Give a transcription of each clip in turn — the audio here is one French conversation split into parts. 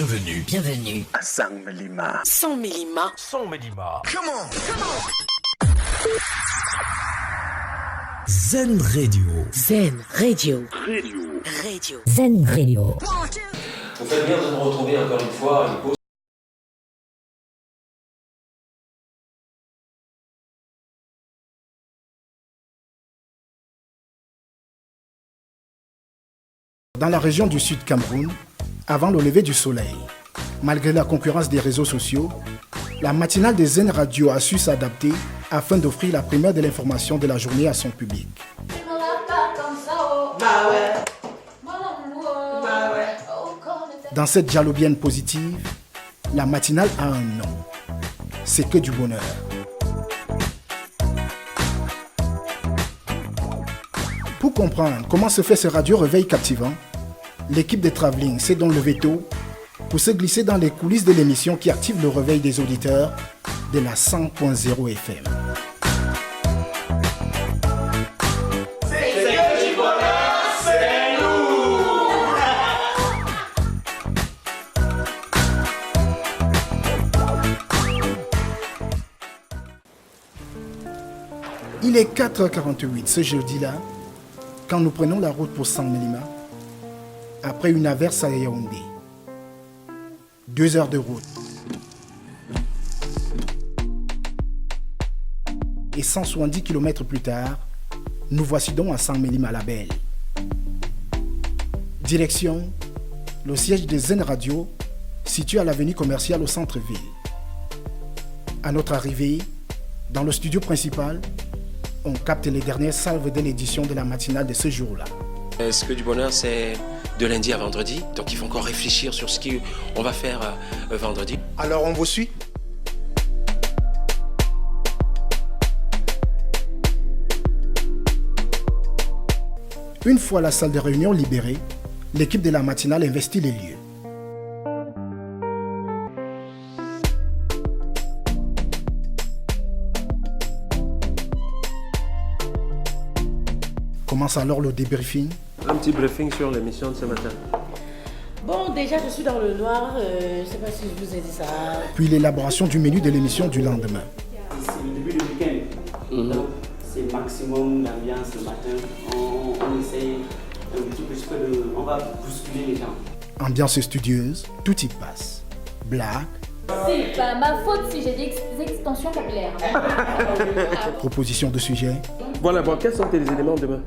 Bienvenue à Sang Melima. Sans Melima. Come on. Zen Radio. Zen Radio. Vous faites bien de nous retrouver encore une fois. Dans la région du Sud Cameroun, avant le lever du soleil, malgré la concurrence des réseaux sociaux, la matinale des Zen Radio a su s'adapter afin d'offrir la primeur de l'information de la journée à son public. Dans cette jalobienne positive, la matinale a un nom. C'est que du bonheur. Pour comprendre comment se fait ce radio réveil captivant, l'équipe de Travelling s'est donc levée tôt pour se glisser dans les coulisses de l'émission qui active le réveil des auditeurs de la 100.0 FM. Il est 4h48 ce jeudi-là, quand nous prenons la route pour Sang Melima, après une averse à Yaoundé. 2 heures de route. Et 170 km plus tard, nous voici donc à Sang Melima la Belle. Direction, le siège de Zen Radio, situé à l'avenue commerciale au centre-ville. À notre arrivée, dans le studio principal, on capte les dernières salves de l'édition de la matinale de ce jour-là. Ce que du bonheur, c'est de lundi à vendredi. Donc il faut encore réfléchir sur ce qu'on va faire vendredi. Alors on vous suit ? Une fois la salle de réunion libérée, l'équipe de la matinale investit les lieux. Commence alors le débriefing. Un petit briefing sur l'émission de ce matin. Bon, déjà, je suis dans le noir. Je ne sais pas si je vous ai dit ça. Puis l'élaboration du menu de l'émission du lendemain. C'est le début du week-end. Donc, c'est maximum l'ambiance le matin. On essaye un petit peu on va bousculer les gens. Ambiance studieuse, tout y passe. Blague. C'est pas ma faute si j'ai des extensions capillaires. Proposition de sujet. Voilà, bon, quels sont tes éléments demain?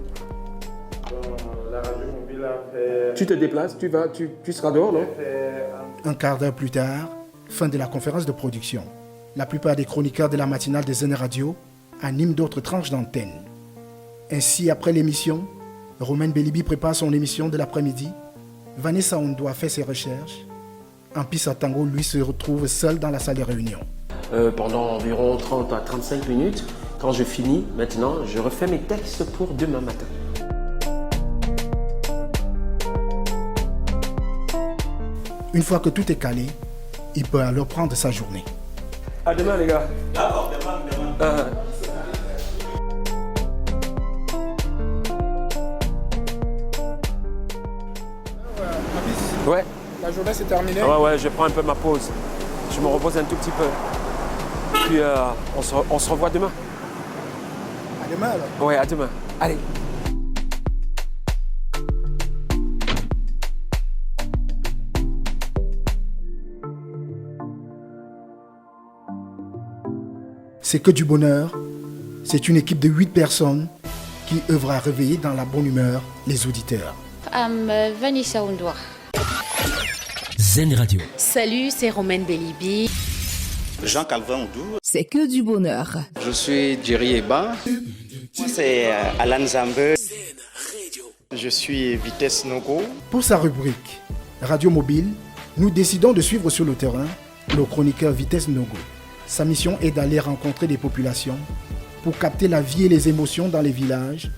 La radio mobile a fait... Tu te déplaces, tu seras dehors, non? Un quart d'heure plus tard, fin de la conférence de production. La plupart des chroniqueurs de la matinale des Zen Radio animent d'autres tranches d'antenne. Ainsi, après l'émission, Romain Belibi prépare son émission de l'après-midi. Vanessa Ondo a fait ses recherches. Ampis Tango, lui, se retrouve seul dans la salle de réunion. Pendant environ 30 à 35 minutes, quand je finis, maintenant, je refais mes textes pour demain matin. Une fois que tout est calé, il peut alors prendre sa journée. À demain, les gars. D'accord, demain. Ouais. La journée s'est terminée. Ouais, je prends un peu ma pause. Je me repose un tout petit peu. Puis on se revoit demain. À demain alors. Ouais, à demain. Allez. C'est que du bonheur. C'est une équipe de 8 personnes qui œuvre à réveiller dans la bonne humeur les auditeurs. Vanessa Ondoa. Zen Radio. Salut, c'est Romain Belibi. Jean-Calvin Oudou. C'est que du bonheur. Je suis Jerry Eba. Moi, c'est Alan Zambe. Je suis Vitesse Nogo. Pour sa rubrique Radio Mobile, nous décidons de suivre sur le terrain le chroniqueur Vitesse Nogo. Sa mission est d'aller rencontrer des populations pour capter la vie et les émotions dans les villages,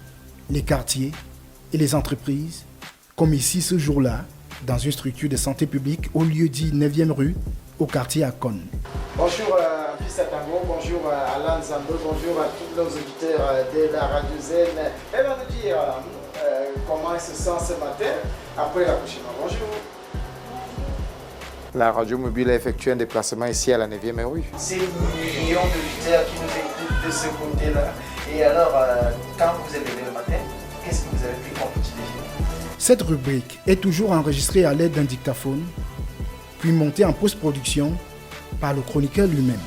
les quartiers et les entreprises, comme ici ce jour-là, dans une structure de santé publique au lieu dit 9e rue, au quartier Akon. Bonjour Fils Tango, bonjour Alan Zambo, bonjour à tous nos auditeurs de la radio Zen. Elle va nous dire comment elle se sent ce matin après l'accouchement. Bonjour. La radio mobile a effectué un déplacement ici à la 9e rue. C'est millions d'auditeurs qui nous écoutent de ce côté-là. Et alors, quand vous êtes levé le matin, qu'est-ce que vous avez pris comme petit déjeuner? Cette rubrique est toujours enregistrée à l'aide d'un dictaphone, puis montée en post-production par le chroniqueur lui-même.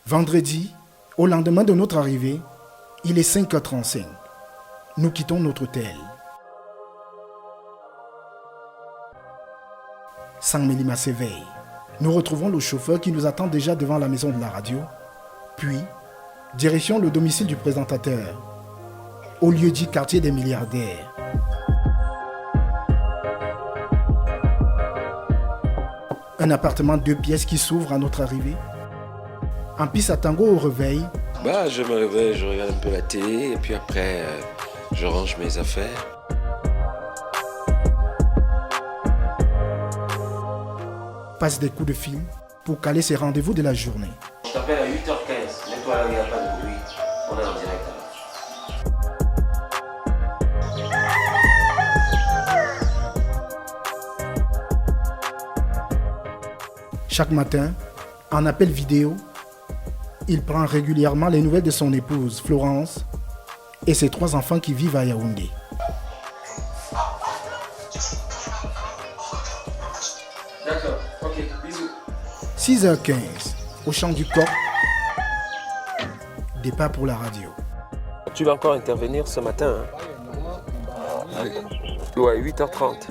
Vendredi, au lendemain de notre arrivée, il est 5h35. Nous quittons notre hôtel. Sang Melima s'éveille. Nous retrouvons le chauffeur qui nous attend déjà devant la maison de la radio. Puis, direction le domicile du présentateur, au lieu dit quartier des milliardaires. Un appartement 2 pièces qui s'ouvre à notre arrivée. En piste à tango au réveil. Je me réveille, je regarde un peu la télé et puis après, je range mes affaires. Passe des coups de fil pour caler ses rendez-vous de la journée. Je t'appelle à 8h15. Mets-toi là, il n'y a pas de bruit. On est en direct alors. Chaque matin, en appel vidéo, il prend régulièrement les nouvelles de son épouse, Florence, et ses 3 enfants qui vivent à Yaoundé. D'accord, ok, bisous. 6h15, au champ du Coq, départ pour la radio. Tu vas encore intervenir ce matin, hein? Ouais, 8h30.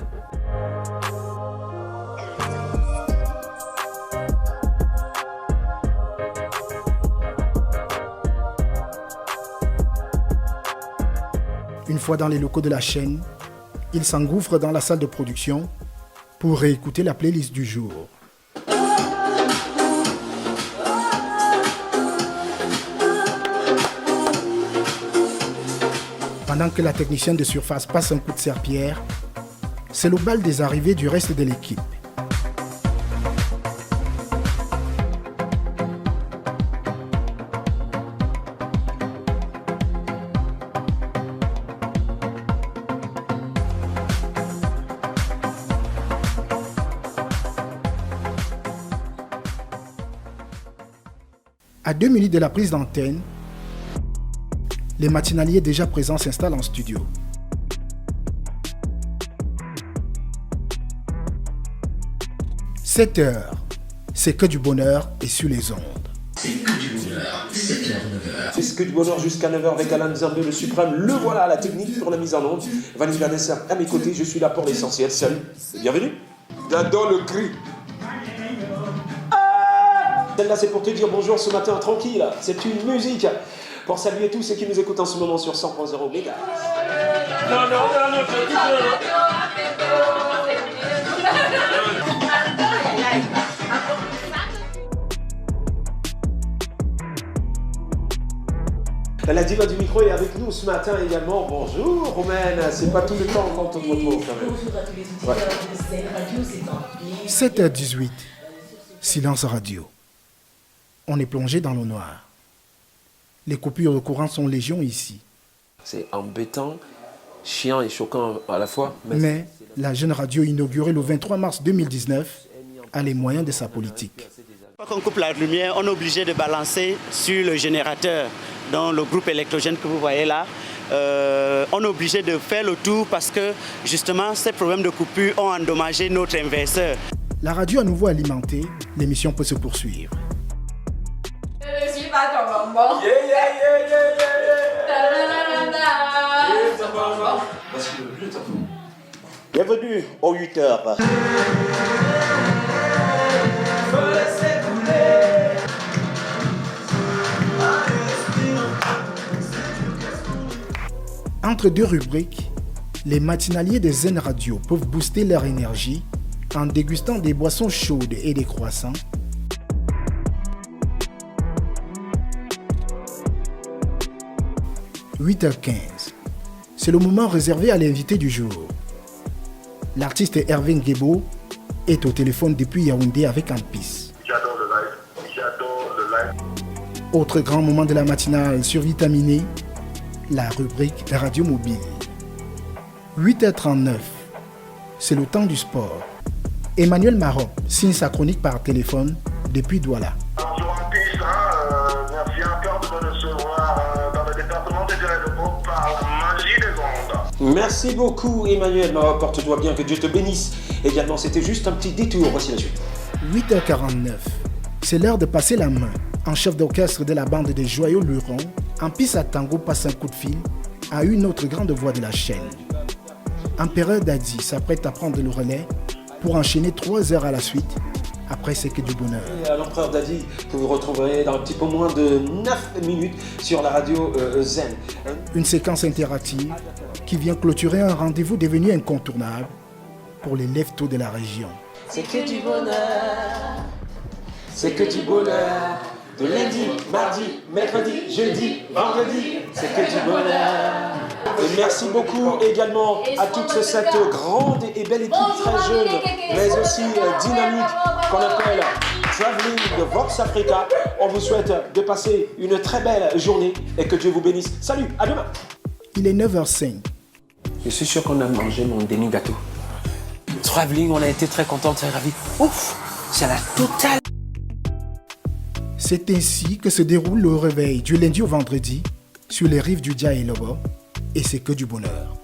Une fois dans les locaux de la chaîne, il s'engouffre dans la salle de production pour réécouter la playlist du jour. Pendant que la technicienne de surface passe un coup de serpillière, c'est le bal des arrivées du reste de l'équipe. À 2 minutes de la prise d'antenne, les matinaliers déjà présents s'installent en studio. « 7h, c'est que du bonheur et sur les ondes. » C'est que du bonheur, 7h, 9h. C'est que du bonheur jusqu'à 9h avec Alan Zambé, le suprême. Le voilà à la technique pour la mise en onde. Vanessa Vanessa à mes côtés, je suis là pour l'essentiel. Salut, bienvenue. J'adore le cri. Celle-là, c'est pour te dire bonjour ce matin tranquille. C'est une musique pour saluer tous ceux qui nous écoutent en ce moment sur 100.0 mégas. La diva du micro est avec nous ce matin également. Bonjour Romaine, c'est pas tout le temps quand on te retrouve quand même. Bonjour à tous les auditeurs de Zen Radio, c'est en 7h18, silence radio. On est plongé dans le noir. Les coupures de courant sont légion ici. C'est embêtant, chiant et choquant à la fois. Mais la jeune radio inaugurée le 23 mars 2019 a les moyens de sa politique. Quand on coupe la lumière, on est obligé de balancer sur le générateur, dans le groupe électrogène que vous voyez là. On est obligé de faire le tour parce que justement ces problèmes de coupure ont endommagé notre inverseur. La radio à nouveau alimentée, l'émission peut se poursuivre. Je suis pas ton bonbon. Bienvenue aux 8h. Entre 2 rubriques, les matinaliers des Zen Radio peuvent booster leur énergie en dégustant des boissons chaudes et des croissants. « 8h15, c'est le moment réservé à l'invité du jour. L'artiste Hervé Ngebo est au téléphone depuis Yaoundé avec Ampis. J'adore le live. Autre grand moment de la matinale survitaminé, la rubrique Radio Mobile. 8h39, c'est le temps du sport. Emmanuel Maroc signe sa chronique par téléphone depuis Douala. Bonjour à tous, merci encore de me recevoir dans le département de Djaladopo par la magie des ondes. Merci beaucoup Emmanuel Maroc, porte-toi bien, que Dieu te bénisse. Également, c'était juste un petit détour, voici la suite. 8h49, c'est l'heure de passer la main. En chef d'orchestre de la bande des Joyaux Lurons, Ampissa Tango passe un coup de fil à une autre grande voix de la chaîne. Empereur Dadi s'apprête à prendre le relais pour enchaîner 3 heures à la suite. Après, c'est que du bonheur. Et à l'empereur Dadi, que vous retrouverez dans un petit peu moins de 9 minutes sur la radio Zen. Une séquence interactive qui vient clôturer un rendez-vous devenu incontournable pour les lève-tôt de la région. C'est que du bonheur. C'est que du bonheur. De lundi, mardi, mercredi, jeudi, vendredi. C'est que du bonheur. Et merci beaucoup également à toute cette grande et belle équipe très jeune, mais aussi dynamique qu'on appelle Traveling de Vox Africa. On vous souhaite de passer une très belle journée et que Dieu vous bénisse. Salut, à demain. Il est 9h05. Je suis sûr qu'on a mangé mon demi-gâteau. Traveling, on a été très contents, très ravis. Ouf, c'est la totale. C'est ainsi que se déroule le réveil du lundi au vendredi sur les rives du Dia et Lobo. Et c'est que du bonheur.